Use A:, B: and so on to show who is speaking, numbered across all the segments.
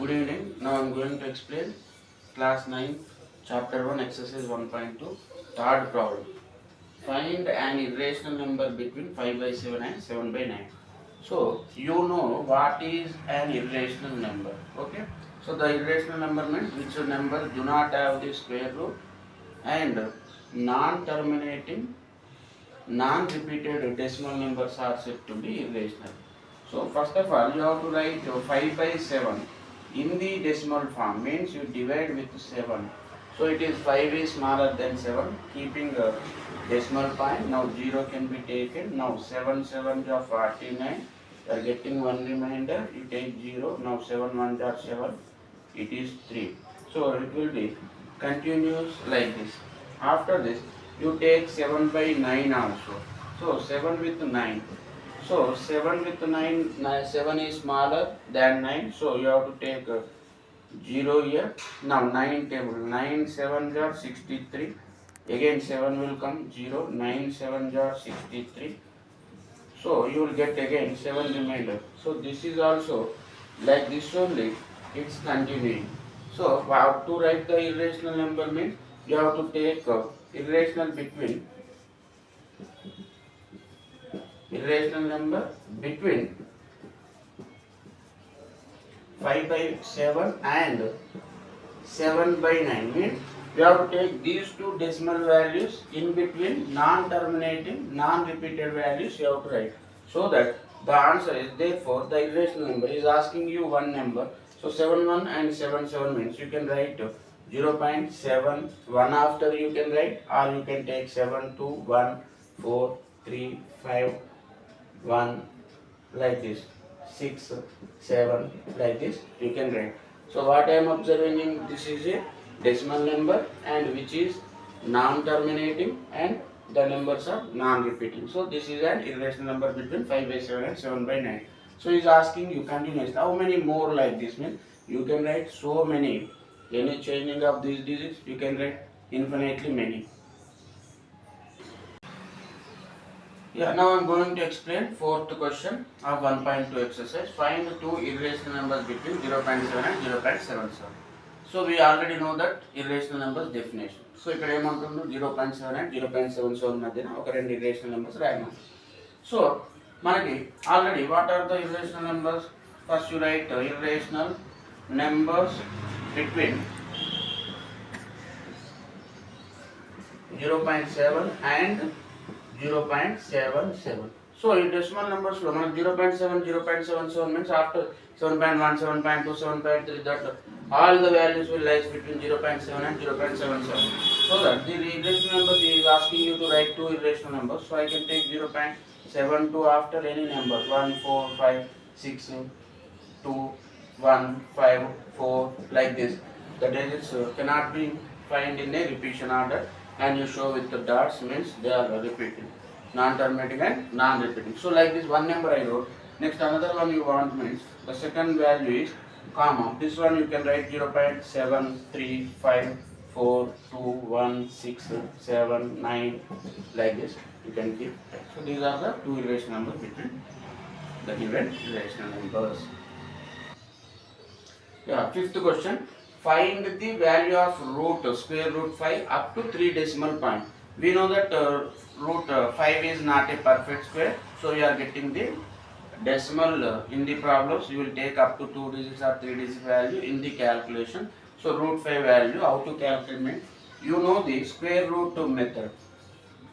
A: Good evening. Now I am going to explain class 9, chapter 1, exercise 1.2, third problem. Find an irrational number between 5 by 7 and 7 by 9. So, you know what is an irrational number. Okay. So, the irrational number means which number do not have the square root and non-terminating, non-repeated decimal numbers are said to be irrational. So first of all, you have to write 5 by 7 in the decimal form, means you divide with 7. So it is 5 is smaller than 7, keeping a decimal point. Now 0 can be taken. Now 7 7s are 49. You are getting one remainder. You take 0. Now 7 1s are 7. It is 3. So it will be continuous like this. After this, you take 7 by 9 also. So 7 with 9. So 7 with 9, 7 is smaller than 9. So you have to take 0 here. Now 9 table. 9 7s are 63. Again 7 will come 0. 9 7s are 63. So you will get again 7 remainder. So this is also like this only. It's continuing. So how to write the irrational number means you have to take irrational number between 5 by 7 and 7 by 9 means we have to take these two decimal values in between non-terminating, non-repeated values you have to write. So that the answer is, therefore the irrational number is asking you one number. So 7 1 and 7 7 means you can write 0.7 1 after you can write, or you can take 7 2 1 4 3 5 1 like this, 6 7 like this you can write. So what I am observing, this is a decimal number and which is non-terminating and the numbers are non-repeating. So this is an irrational number between 5 by 7 and 7 by 9. So he is asking you continuously how many more like this means you can write so many. Any changing of these digits you can write infinitely many. Yeah, now I am going to explain fourth question of 1.2 exercise. Find two irrational numbers between 0.7 and 0.77. So we already know that irrational numbers definition. So ఇక్కడ ఏమంటుందో 0.7 and 0.77 మధ్యన ఒక రెండు irrational numbers రాయమని. So మనకి already what are the irrational numbers? First you write irrational numbers between 0.7 and 0.77. So in decimal numbers లో మనకు 0.7 0.77 means after 7.1 7.2 7.3 that all the values will lie between 0.7 and 0.77. So that the irrational numbers is asking you to write two irrational numbers. So I can take 0.72 after any number 1 4 5 6 2 1 5 4 like this. The digits cannot be find in a repetition order, and you show with the dots means they are repeating, non-terminating and non-repeating. So like this one number I wrote. Next another one you want means the second value is comma. This one you can write 0.735 4 2 1 6 7 9 like this you can keep. So these are the two irrational numbers between the given irrational numbers. Yeah, fifth question. Find the value of square root 5 up to 3 decimal point. We know that root 5 is not a perfect square, so you are getting the decimal in the problems. You will take up to 2 digits or 3 digit value in the calculation. So root 5 value, how to calculate? You know the square root method.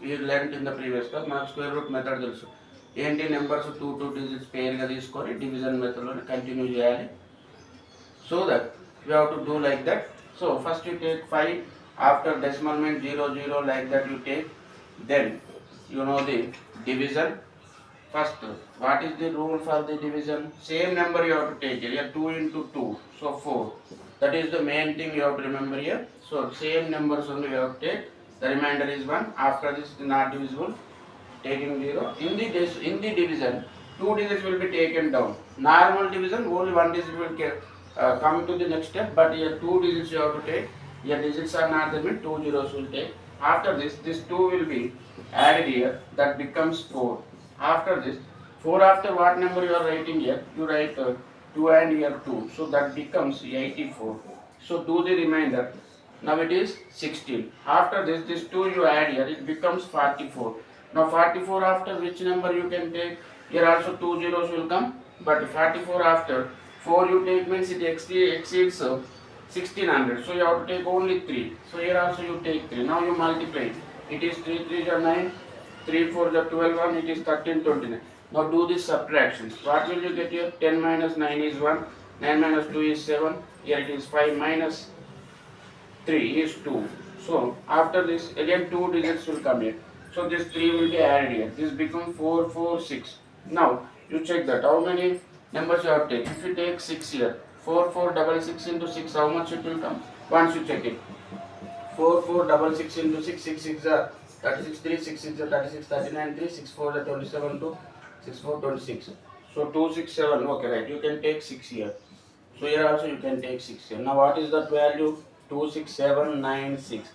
A: We learned in the previous class. మన square root method తెలుసు. ఏంటి numbers 2 digits పేరుగా తీసుకొని division మెథడ్లో continue చేయాలి. So that you have to do like that. So first you take 5 after decimal means 0 0 like that you take. Then you know the division. First what is the rule for the division? Same number you have to take here. 2 into 2 so 4. That is the main thing you have to remember here. So same numbers only you have to take. The remainder is 1. After this is not divisible, taking 0. In the division 2 digits will be taken down. Normal division only 1 digit will come to the next step, but here 2 digits you have to take. Here digits are not there, 2 zeros will take. After this 2 will be added here, that becomes 4. After this 4 after what number you are writing here, you write 2 and here 2. So that becomes 84. So do the remainder. Now it is 16. After this 2 you add here, it becomes 44. Now 44 after which number you can take? Here also 2 zeros will come, but 44 after 4 you take means it exceeds 1600. So you have to take only 3. So here also you take 3. Now you multiply. It is 3 3 are 9, 3 4 are 12, and it is 1329. Now do this subtraction. What will you get here? 10 minus 9 is 1, 9 minus 2 is 7. Here it is 5 minus 3 is 2. So after this again 2 digits will come here. So this 3 will be added here. This becomes 4 4 6. Now you check that how many numbers you have to take. If you take 6 here, 4 4 double 6 into 6, how much it will come? Once you check it. 4 4 double 6 into 6, 6 6 are 36, 3 6 6 are 36, 39, 3 6 4 are 27, 2 6 4 26. So 2 6 7. Okay, right. You can take 6 here. So here also you can take 6 here. Now what is that value? 2 6 7 9 6.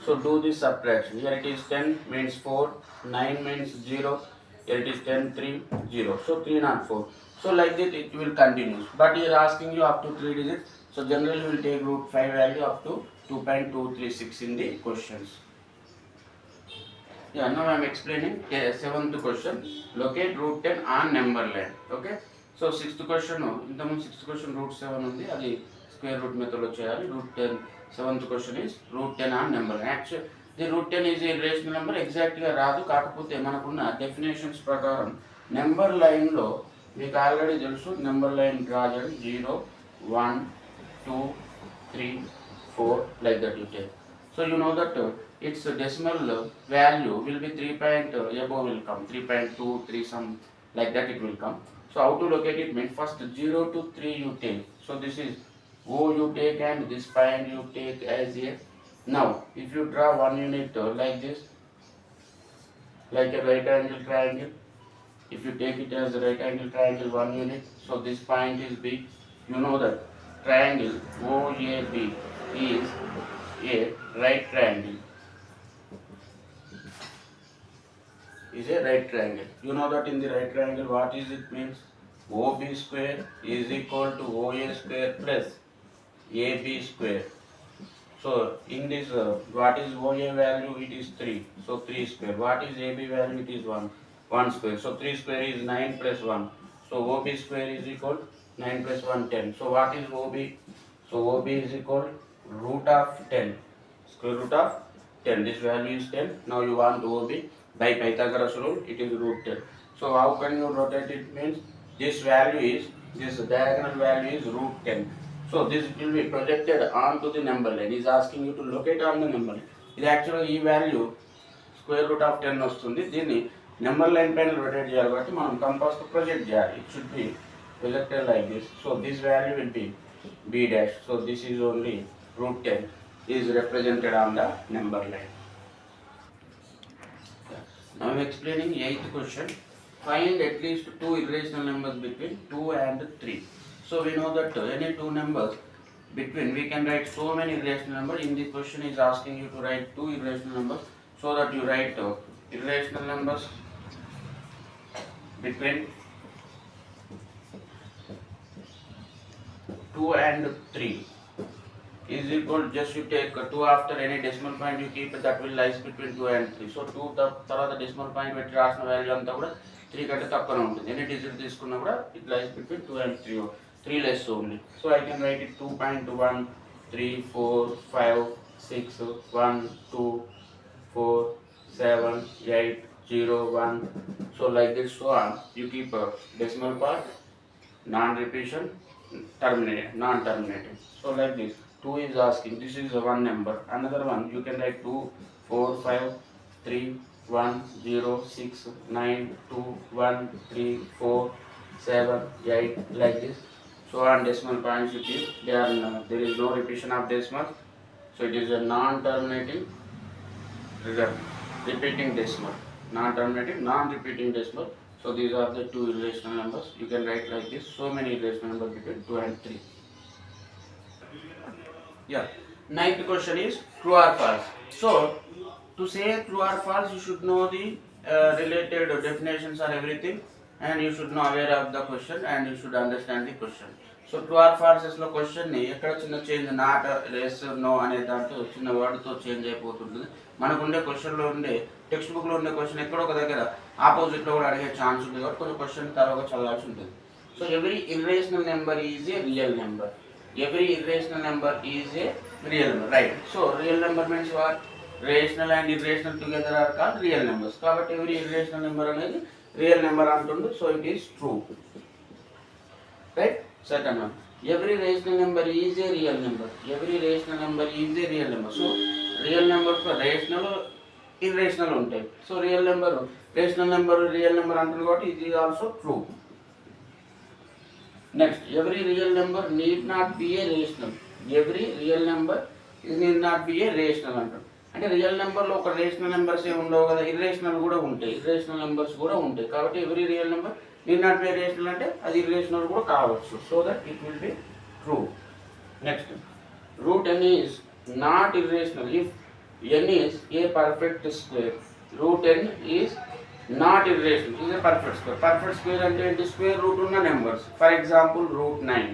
A: So do this subtraction. Here it is 10 means 4, 9 means 0. Here it is 10 3 0. So 3 not 4. So like that it will continue. But here asking you up to 3 digits. So generally we will take root 5 value up to 2.236 in the questions. Yeah, now I am explaining 7th question. Locate root 10 on number line. Okay. So 6th question, ఇంతకుముందు 6th question root 7 ఉంది, అది square root method లో చేయాలి. root 10. 7th question is root 10 on number line. Actually the root 10 is a rational number, exact గా రాదు, కాకపోతే మనకున్న definitions ప్రకారం నెంబర్ లైన్ లో మీకు ఆల్రెడీ తెలుసు, నెంబర్ లైన్ డ్రా చేయడం 0 1 2 3 4 like that you take. So you know that its decimal value will be 3 point above will come, 3.2 3 some like that it will come. So how to locate it means first 0 to 3 you take. So this is O you take and this point you take as a. Now if you draw one unit like this, like a right angle triangle, if you take it as a right angle triangle 1 unit, so this point is B. You know that triangle OAB is a right triangle. Is a right triangle. You know that in the right triangle what is it means? OB square is equal to OA square plus AB square. So in this what is OA value? It is 3. So 3 square. What is AB value? It is 1. 1 square. So 3 square is 9 plus 1. So OB square is equal 9 plus 1 10. So what is OB? So OB is equal root of 10. Square root of 10. This value is 10. Now you want OB. By Pythagoras rule, it is root 10. So how can you rotate it? Means this value is, this diagonal value is root 10. So this will be projected onto the number line. He is asking you to locate on the number line. It actually ఈ value square root of 10 వస్తుంది. దీన్ని number line పైన rotate చేయాలి కాబట్టి మనం compass తో project చేయాలి. It should be projected like this. So this value will be b dash. So this is only root 10 is represented on the number line. Now I am explaining 8th question. Find at least 2 irrational numbers between 2 and 3. So we know that any 2 numbers between, we can write so many irrational numbers. In this question is asking you to write 2 irrational numbers, so that you write irrational numbers between 2 and 3 is equal, just you take 2 after any decimal point you keep, that will lies between 2 and 3. So 2 తర్వాత decimal point పెట్టి రాసిన value అంతా కూడా 3 కంటే తక్కువనే ఉంటుంది. Any digit తీసుకున్నా కూడా it lies between 2 and 3, 3 less only. So I can write it 2.1 3 4 5 6 1 2 4 7 8 0 1. So like this, so on. You keep a decimal part, non-repetition, non-terminating. So like this. 2 is asking, this is one number. Another one you can write 2 4 5 3 1 0 6 9 2 1 3 4 7 8 like this. So on decimal points you keep. There is no repetition of decimal. So it is a non-terminating repeating decimal. Non-terminating, non-repeating decimal. So these are the 2 irrational numbers. You can write like this. So many irrational numbers between 2 and 3. Yeah. 9th question is true or false. So to say true or false, you should know the related definitions or everything, and you should know aware of the question, and you should understand the question. So true or ఫాల్సెస్లో క్వశ్చన్ని ఎక్కడ చిన్న change not yes no అనే దాంట్లో చిన్న వర్డ్తో change అయిపోతుంటుంది. మనకు ఉండే క్వశ్చన్లో ఉండే టెక్స్ట్ బుక్లో ఉండే క్వశ్చన్ ఎక్కడో ఒక దగ్గర ఆపోజిట్లో కూడా అడిగే ఛాన్స్ ఉంటుంది కాబట్టి కొంచెం క్వశ్చన్ తర్వాత చదవాల్సి ఉంటుంది. So every irrational number is a real number. Every irrational number is a real number, right? So real number means what? Rational and irrational together are called real numbers. కాబట్టి every irrational number అనేది real number అంటుండు. So it is true, right? Second one, every rational number is a real number. Every rational number is a real number. So real number for rational irrational ఉంటాయి. So real number rational number real number అంటుండు కాబట్టి it is also true. Next, every real number need not be a rational. Every real number need not be a rational అంటారు. అంటే real నెంబర్లో ఒక rational numbers ఏ ఉండవు కదా, irrational కూడా ఉంటాయి, ఇర్రేషనల్ నెంబర్స్ కూడా ఉంటాయి. కాబట్టి every real number need not be a rational అంటే అది ఇర్రేషనల్ కూడా కావచ్చు. So that it will be true. Next, root n is not irrational if n is a perfect square. Root n is not irrational, is a perfect square. Perfect square అంటే ఏంటి? Square root ఉన్న numbers. For example root 9.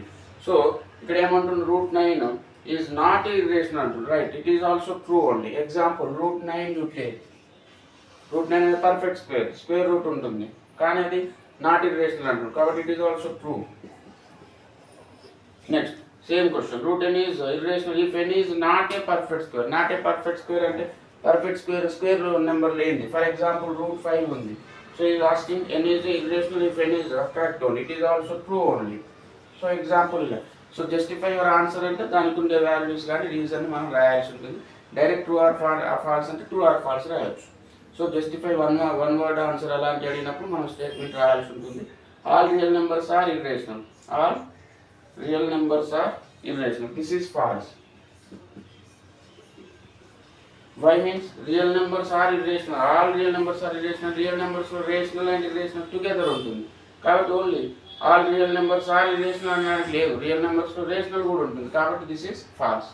A: So ఇక్కడ ఏమంటుంది? Root 9 is not irrational అంటుంది, right? It is also true only. Example root 9 you take. Root 9 అనేది perfect square, square root ఉంటుంది, కానీ అది నాట్ ఇర్రేషనల్ అంటుంది, కాబట్టి it is also true. Next same question, root n is irrational if n is not a perfect square. Not a perfect square అంటే perfect square square number లేనిది. For example root 5 ఉంది. So is asking n is irrational if n is correct only. It is also true only. So example ఇలా. So justify your answer అంటే దానికి ఉండే values కానీ reason మనం రాయాల్సి ఉంటుంది. డైరెక్ట్ ట్రూ ఆర్ ఫాల్స్ అంటే ట్రూ ఆర్ ఫాల్స్ రాయొచ్చు. So justify one word answer అలాంటి అడిగినప్పుడు మనం స్టేట్మెంట్ రాయాల్సి ఉంటుంది. All real numbers are irrational. All real numbers are irrational. This is false. Why means real numbers are irrational. All real numbers are irrational. Real numbers are rational and irrational together ఉంటుంది. కాబట్టి only all real numbers are irrational అనడానికి లేదు, real numbers rational కూడా ఉంటుంది. కాబట్టి this is false.